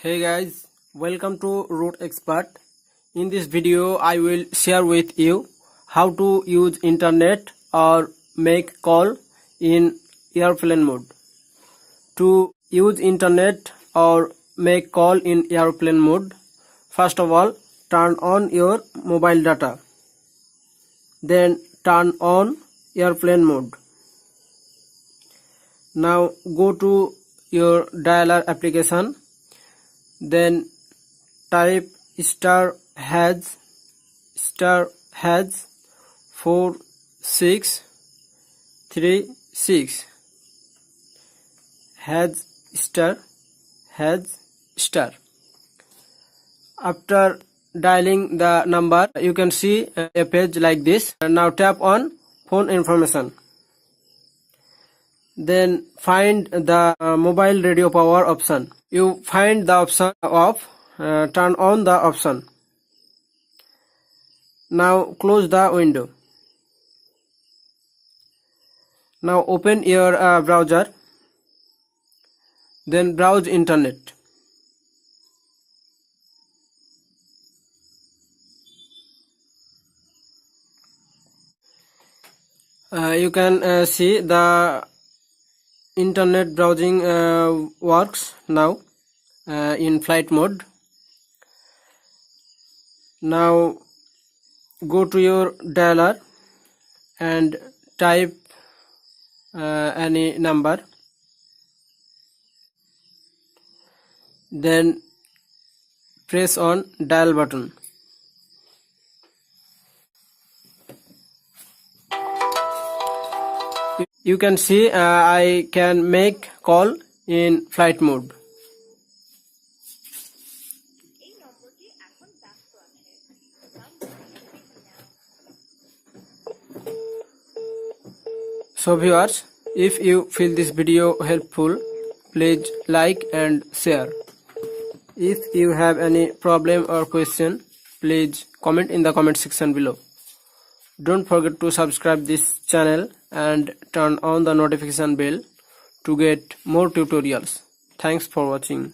Hey guys, welcome to Root Expert. In this video I will share with you how to use internet or make call in airplane mode. To use internet or make call in airplane mode, first of all turn on your mobile data. Then turn on airplane mode. Now go to your dialer application. Then type *##4636# ###. After dialing the number, you can see a page like this. Now tap on phone information. Then find the mobile radio power option. You find the option of turn on the option. Now close the window. Now open your browser. Then browse internet. You can see the internet browsing works now in flight mode. Now go to your dialer and type any number. Then press on dial button. You can see I can make call in flight mode. So viewers, if you feel this video helpful, please like and share. If you have any problem or question, please comment in the comment section below. Don't forget to subscribe this channel and turn on the notification bell to get more tutorials. Thanks for watching.